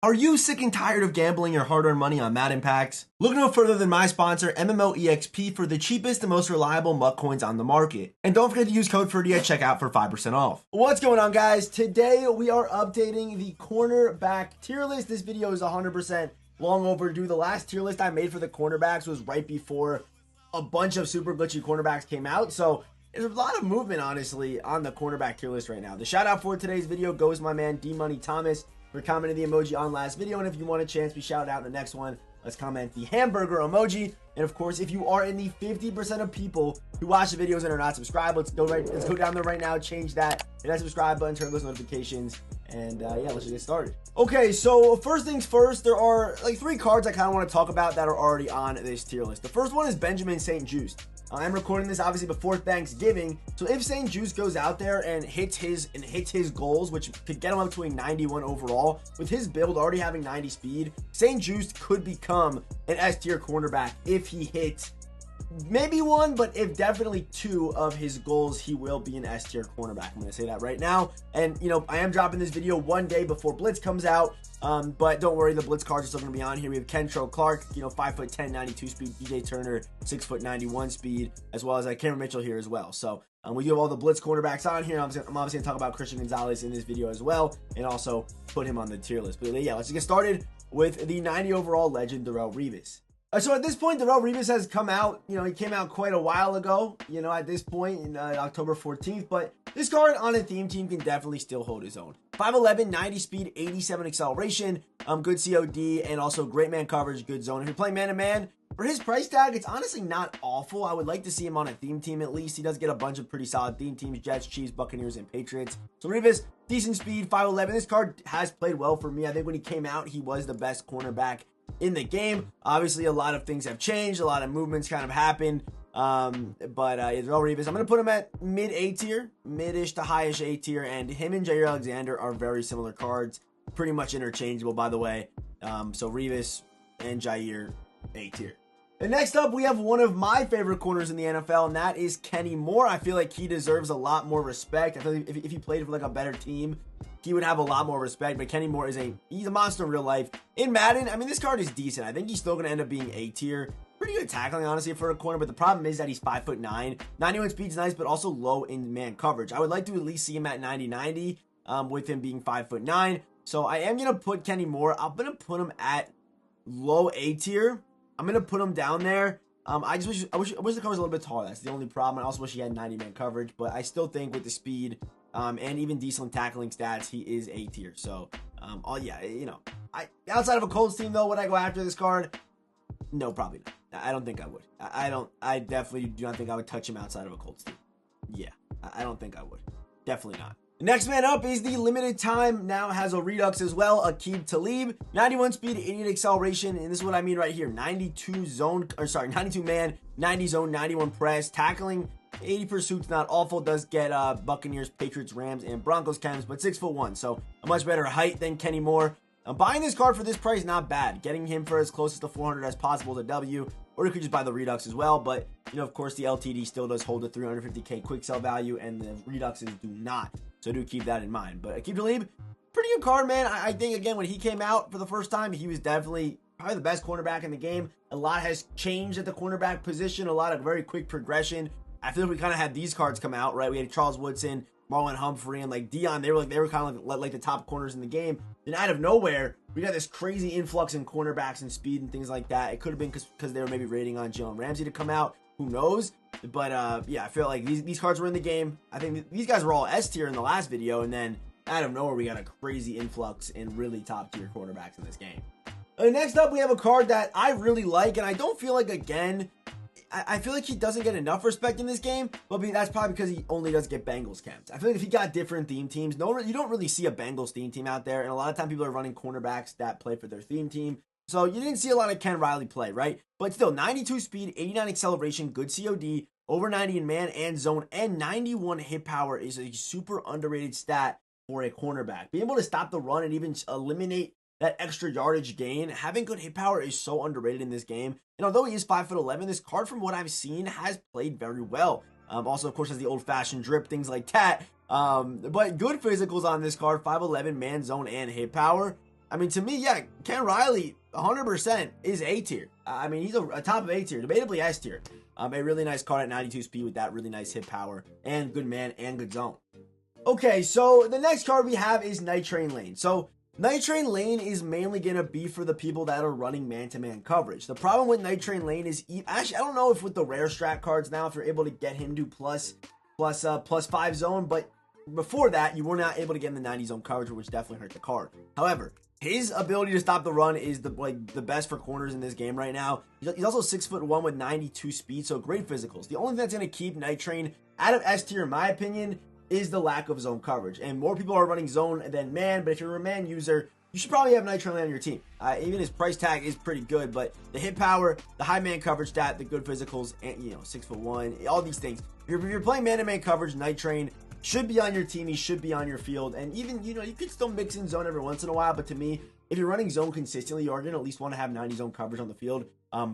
Are you sick and tired of gambling your hard-earned money on Madden packs? Look no further than my sponsor, MMOEXP, for the cheapest and most reliable MUT coins on the market. And don't forget to use code Ferdy at checkout for 5% off. What's going on, guys? Today we are updating the cornerback tier list. This video is 100% long overdue. The last tier list I made for the cornerbacks was right before a bunch of super glitchy cornerbacks came out. So there's a lot of movement, honestly, on the cornerback tier list right now. The shout out for today's video goes my man D-Money Thomas for commenting the emoji on last video, and if you want a chance to be shouted out in the next one, let's comment the hamburger emoji. And of course, if you are in the 50% of people who watch the videos and are not subscribed, let's go down there right now, change that, hit that subscribe button, turn those notifications, and yeah, let's just get started. Okay, so first things first, there are like 3 cards I kind of want to talk about that are already on this tier list. The first one is Benjamin St-Juste. I'm recording this obviously before Thanksgiving, so if St-Juste goes out there and hits his goals, which could get him up to a 91 overall, with his build already having 90 speed, St-Juste could become an S tier cornerback if he hits maybe 1, but if definitely 2 of his goals, he will be an S tier cornerback. I'm going to say that right now. And, you know, I am dropping this video one day before Blitz comes out. But don't worry, the Blitz cards are still going to be on here. We have Kentrell Clark, you know, 5'10", 92 speed, DJ Turner, 6', 91 speed, as well as Cameron Mitchell here as well. So we do have all the Blitz cornerbacks on here. I'm obviously going to talk about Christian Gonzalez in this video as well, and also put him on the tier list. But yeah, let's get started with the 90 overall legend, Derell Rivas. So at this point, Derell Rivas has come out. You know, he came out quite a while ago, you know, at this point in October 14th. But this card on a theme team can definitely still hold his own. 5'11", 90 speed, 87 acceleration, good COD, and also great man coverage, good zone. If you're playing man-to-man, for his price tag, it's honestly not awful. I would like to see him on a theme team at least. He does get a bunch of pretty solid theme teams, Jets, Chiefs, Buccaneers, and Patriots. So Rivas, decent speed, 5'11". This card has played well for me. I think when he came out, he was the best cornerback in the game. Obviously, a lot of things have changed. A lot of movements kind of happened. But Derell Rivas, I'm going to put him at mid A tier, mid-ish to high-ish A tier, and him and Jair Alexander are very similar cards, pretty much interchangeable, by the way. So Rivas and Jair, A tier. And next up, we have one of my favorite corners in the NFL, and that is Kenny Moore. I feel like he deserves a lot more respect. I feel like if he played for like a better team, he would have a lot more respect. But Kenny Moore he's a monster in real life. In Madden, I mean, this card is decent. I think he's still going to end up being A tier. Pretty good tackling, honestly, for a corner, but the problem is that he's 5'9". 91 speed's nice, but also low in man coverage. I would like to at least see him at 90-90, with him being 5'9". So I am going to put Kenny Moore. I'm going to put him at low A tier. I'm going to put him down there. I wish the cover's a little bit taller. That's the only problem. I also wish he had 90 man coverage, but I still think with the speed, and even decent tackling stats, he is A tier. So, yeah, you know, outside of a Colts team though, would I go after this card? No, probably not. I don't think I would. I definitely do not think I would touch him outside of a Colts team. Yeah, I don't think I would. Definitely not. The next man up is the limited time, now has a redux as well, Aqib Talib. 91 speed, 88 acceleration, and this is what I mean right here. 92 man, 90 zone, 91 press. Tackling, 80 pursuits, not awful. Does get Buccaneers, Patriots, Rams, and Broncos chems, but 6'1", so a much better height than Kenny Moore. Buying this card for this price, not bad. Getting him for as close to 400 as possible to W, or you could just buy the Redux as well. But, you know, of course, the LTD still does hold a 350k quick sell value, and the Reduxes do not. So do keep that in mind. But Aqib Talib, pretty good card, man. I think, again, when he came out for the first time, he was definitely probably the best cornerback in the game. A lot has changed at the cornerback position, a lot of very quick progression. I feel like we kind of had these cards come out, right? We had Charles Woodson, Marlon Humphrey, and like Dion. They were kind of like the top corners in the game. Then out of nowhere, we got this crazy influx in cornerbacks and speed and things like that. It could have been because they were maybe waiting on Jalen Ramsey to come out. Who knows? But yeah, I feel like these cards were in the game. I think these guys were all S tier in the last video, and then out of nowhere, we got a crazy influx in really top tier quarterbacks in this game. Next up, we have a card that I really like, and I don't feel like, again, I feel like he doesn't get enough respect in this game, but that's probably because he only does get Bengals chems. I feel like if he got different theme teams, you don't really see a Bengals theme team out there, and a lot of time people are running cornerbacks that play for their theme team. So you didn't see a lot of Ken Riley play, right? But still, 92 speed, 89 acceleration, good COD, over 90 in man and zone, and 91 hit power is a super underrated stat for a cornerback. Being able to stop the run and even eliminate that extra yardage gain, having good hit power is so underrated in this game. And although he is 5'11", this card, from what I've seen, has played very well. Also, of course, has the old-fashioned drip, things like that. But good physicals on this card, 5'11", man, zone, and hit power. I mean, to me, yeah, Ken Riley, 100% is A tier. I mean, he's a top of A tier, debatably S tier. A really nice card at 92 speed with that really nice hit power and good man and good zone. Okay, so the next card we have is Night Train Lane. So Night Train Lane is mainly going to be for the people that are running man-to-man coverage. The problem with Night Train Lane is, actually, I don't know if with the rare strat cards now, if you're able to get him to plus 5 zone, but before that, you were not able to get in the 90 zone coverage, which definitely hurt the card. However, his ability to stop the run is the best for corners in this game right now. He's also 6'1" with 92 speed, so great physicals. The only thing that's going to keep Night Train out of S tier, in my opinion, is the lack of zone coverage. And more people are running zone than man, but if you're a man user, you should probably have Night Train Lane on your team. Even his price tag is pretty good, but the hit power, the high man coverage stat, the good physicals, and 6'1", all these things. If you're playing man-to-man coverage, Night Train should be on your team. He should be on your field. And even, you could still mix in zone every once in a while, but to me, if you're running zone consistently, you are going to at least want to have 90 zone coverage on the field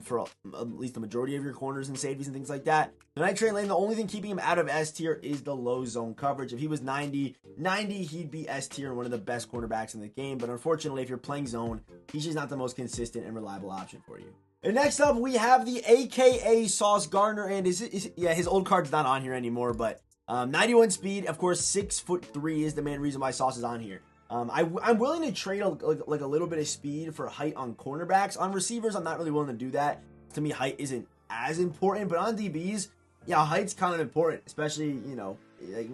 for at least the majority of your corners and safeties and things like that. The Night Train Lane, the only thing keeping him out of S tier is the low zone coverage. If he was 90, he'd be S tier and one of the best cornerbacks in the game. But unfortunately, if you're playing zone, he's just not the most consistent and reliable option for you. And next up, we have the AKA Sauce Garner, and his old card's not on here anymore, but 91 speed, of course, 6'3" is the main reason why Sauce is on here. I'm willing to trade a little bit of speed for height on cornerbacks. On receivers, I'm not really willing to do that. To me, height isn't as important, but on DBs, yeah, height's kind of important, especially,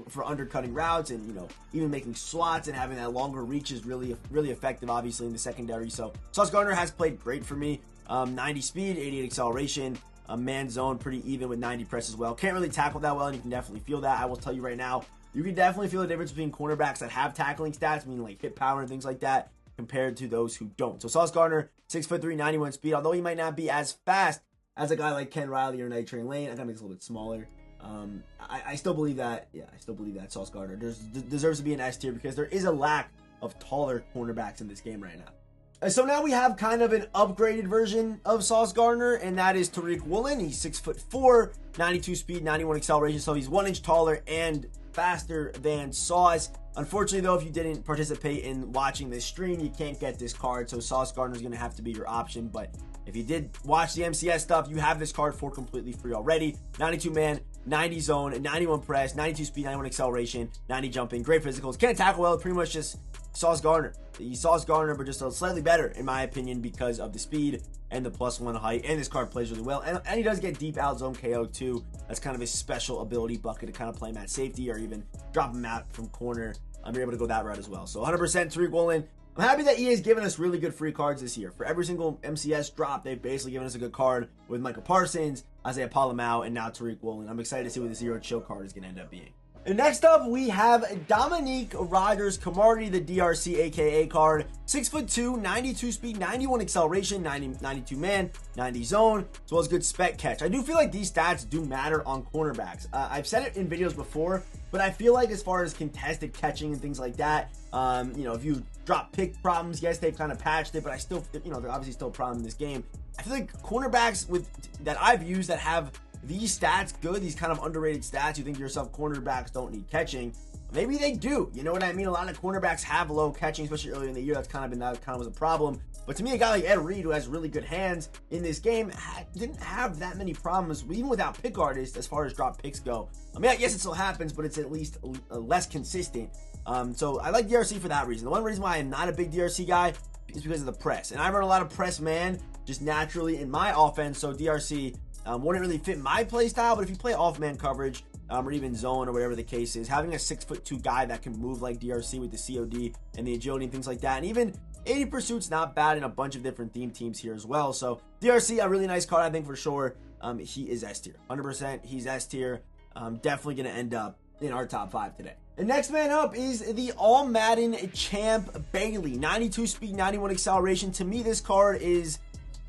for undercutting routes and, even making slots and having that longer reach is really effective, obviously, in the secondary. So Sauce Garner has played great for me. 90 speed, 88 acceleration, man zone, pretty even with 90 press as well. Can't really tackle that well, and you can definitely feel that. I will tell you right now, you can definitely feel the difference between cornerbacks that have tackling stats, meaning like hit power and things like that, compared to those who don't. So Sauce Garner, 6'3", 91 speed, although he might not be as fast as a guy like Ken Riley or Night Train Lane, I gotta make this a little bit smaller. I still believe that, Sauce Garner deserves to be an S tier because there is a lack of taller cornerbacks in this game right now. So now we have kind of an upgraded version of Sauce Garner, and that is Tariq Woolen. He's 6'4", 92 speed, 91 acceleration, so he's 1 inch taller and faster than Sauce. Unfortunately, though, if you didn't participate in watching this stream, you can't get this card, so Sauce Garner is going to have to be your option. But if you did watch the MCS stuff, you have this card for completely free already. 92 man, 90 zone, 91 press, 92 speed, 91 acceleration, 90 jumping, great physicals. Can't tackle well, pretty much just Sauce Garner. He's Sauce Garner, but just slightly better, in my opinion, because of the speed and the +1 height. And this card plays really well. And he does get deep out zone KO too. That's kind of his special ability bucket to kind of play him at safety or even drop him out from corner. You're able to go that route as well. So 100% Tariq Woolen. I'm happy that EA has given us really good free cards this year. For every single MCS drop, they've basically given us a good card with Micah Parsons, Isaiah Palamau, and now Tariq Woolen. I'm excited to see what the Zero Chill card is going to end up being. And next up, we have Dominique Rodgers-Cromartie, the DRC AKA card. 6'2", 92 speed, 91 acceleration, 92 man, 90 zone, as well as good spec catch. I do feel like these stats do matter on cornerbacks. I've said it in videos before, but I feel like as far as contested catching and things like that, if you drop pick problems, yes, they've kind of patched it, but I still, they're obviously still a problem in this game. I feel like cornerbacks that I've used that have these stats good, these kind of underrated stats, you think to yourself, cornerbacks don't need catching. Maybe they do. You know what I mean? A lot of cornerbacks have low catching, especially earlier in the year. That kind of was a problem. But to me, a guy like Ed Reed, who has really good hands in this game, didn't have that many problems, even without pick artists, as far as drop picks go. I mean, yes, it still happens, but it's at least less consistent. So I like DRC for that reason. The one reason why I'm not a big DRC guy is because of the press. And I run a lot of press man just naturally in my offense, so DRC wouldn't really fit my play style. But if you play off-man coverage, or even zone or whatever the case is, having a 6'2" guy that can move like DRC with the COD and the agility and things like that, and even 80 pursuits, not bad in a bunch of different theme teams here as well. So DRC, a really nice card, I think, for sure. He is S tier, 100%. He's S tier. Definitely going to end up in our top 5 today. The next man up is the All Madden champ Bailey, 92 speed, 91 acceleration. To me, this card is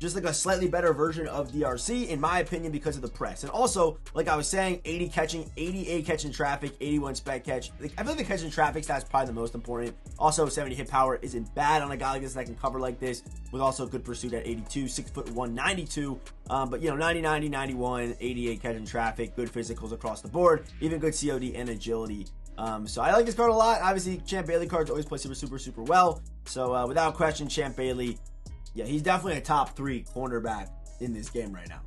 just like a slightly better version of DRC, in my opinion, because of the press. And also, like I was saying, 80 catching, 88 catching traffic, 81 spec catch. I feel like the catching traffic stat's probably the most important. Also, 70 hit power isn't bad on a guy like this that can cover like this, with also good pursuit at 82, 6'1", 92. But 90, 90, 91, 88 catching traffic, good physicals across the board, even good COD and agility. So I like this card a lot. Obviously, Champ Bailey cards always play super well. So without question, Champ Bailey, yeah, he's definitely a top 3 cornerback in this game right now.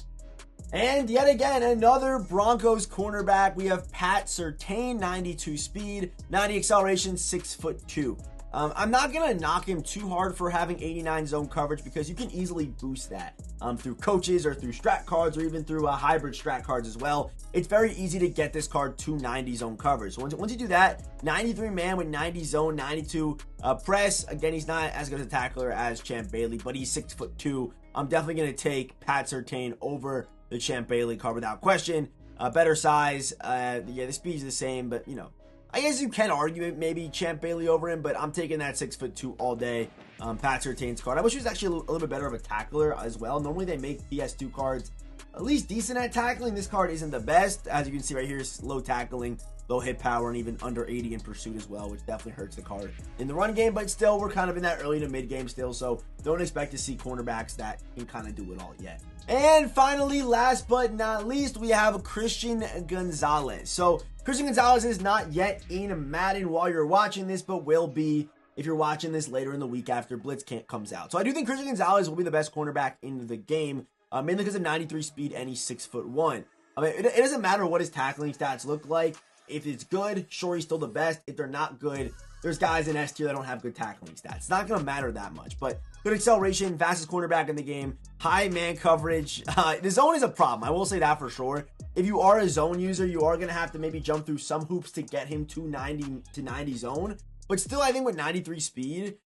And yet again, another Broncos cornerback. We have Pat Surtain, 92 speed, 90 acceleration, 6'2". I'm not going to knock him too hard for having 89 zone coverage because you can easily boost that through coaches or through strat cards or even through hybrid strat cards as well. It's very easy to get this card to 90 zone coverage. So once you do that, 93 man with 90 zone, 92 press. Again, he's not as good a tackler as Champ Bailey, but he's 6'2". I'm definitely going to take Pat Surtain over the Champ Bailey card without question. Better size. Yeah, the speed's the same, but you know, I guess you can argue it, maybe Champ Bailey over him, but I'm taking that 6'2" all day. Pat Surtain's card. I wish he was actually a little bit better of a tackler as well. Normally they make PS2 cards at least decent at tackling. This card isn't the best. As you can see right here, it's low tackling, low hit power, and even under 80 in pursuit as well, which definitely hurts the card in the run game. But still, we're kind of in that early to mid game still, so don't expect to see cornerbacks that can kind of do it all yet. And finally, last but not least, we have Christian Gonzalez. So Christian Gonzalez is not yet in Madden while you're watching this, but will be if you're watching this later in the week after Blitz Camp comes out. So I do think Christian Gonzalez will be the best cornerback in the game, mainly because of 93 speed and he's 6'1". I mean, it doesn't matter what his tackling stats look like. If it's good, sure, he's still the best. If they're not good, there's guys in S tier that don't have good tackling stats. It's not going to matter that much, but good acceleration, fastest cornerback in the game, high man coverage. The zone is a problem. I will say that for sure. If you are a zone user, you are going to have to maybe jump through some hoops to get him to 90 zone. But still, I think with 93 speed,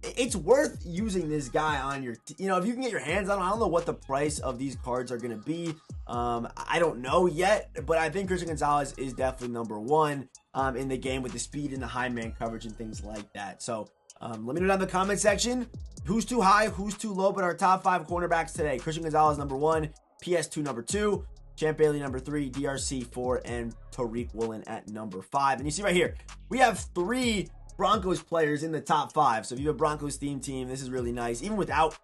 it's worth using this guy on your, if you can get your hands on him. I don't know what the price of these cards are going to be. I don't know yet, but I think Christian Gonzalez is definitely number 1 in the game with the speed and the high man coverage and things like that. So let me know down in the comment section who's too high, who's too low, but our top 5 cornerbacks today. Christian Gonzalez number 1, PS2 number 2, Champ Bailey number 3, DRC 4, and Tariq Woolen at number 5. And you see right here, we have 3 Broncos players in the top 5. So if you have a Broncos theme team, this is really nice. Even without,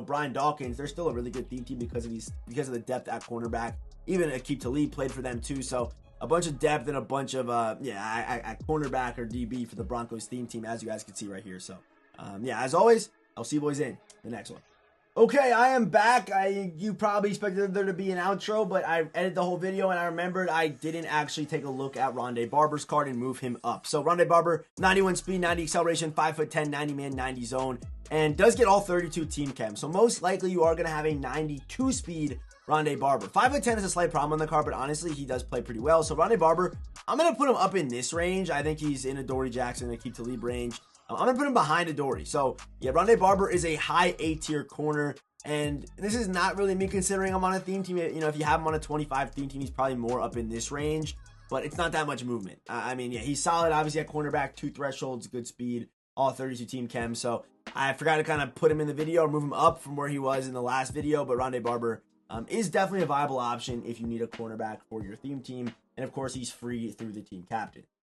Brian Dawkins, they're still a really good theme team because of the depth at cornerback. Even Aqib Talib played for them too. So a bunch of depth and a bunch of at cornerback or DB for the Broncos theme team, as you guys can see right here. So as always, I'll see you boys in the next one. Okay, I am back. You probably expected there to be an outro, but I edited the whole video and I remembered I didn't actually take a look at Ronde Barber's card and move him up. So Ronde Barber, 91 speed, 90 acceleration, 5'10", 90 man, 90 zone, and does get all 32 team chem. So most likely you are going to have a 92 speed Ronde Barber. 5'10" is a slight problem on the card, but honestly, he does play pretty well. So Ronde Barber, I'm going to put him up in this range. I think he's in a Dory Jackson and Aqib Talib range. I'm going to put him behind a Dory. So, yeah, Ronde Barber is a high A-tier corner, and this is not really me considering him on a theme team. If you have him on a 25 theme team, he's probably more up in this range, but it's not that much movement. He's solid, obviously, at cornerback, 2 thresholds, good speed, all 32 team chem. So, I forgot to kind of put him in the video or move him up from where he was in the last video, but Ronde Barber is definitely a viable option if you need a cornerback for your theme team, and of course, he's free through the team captain.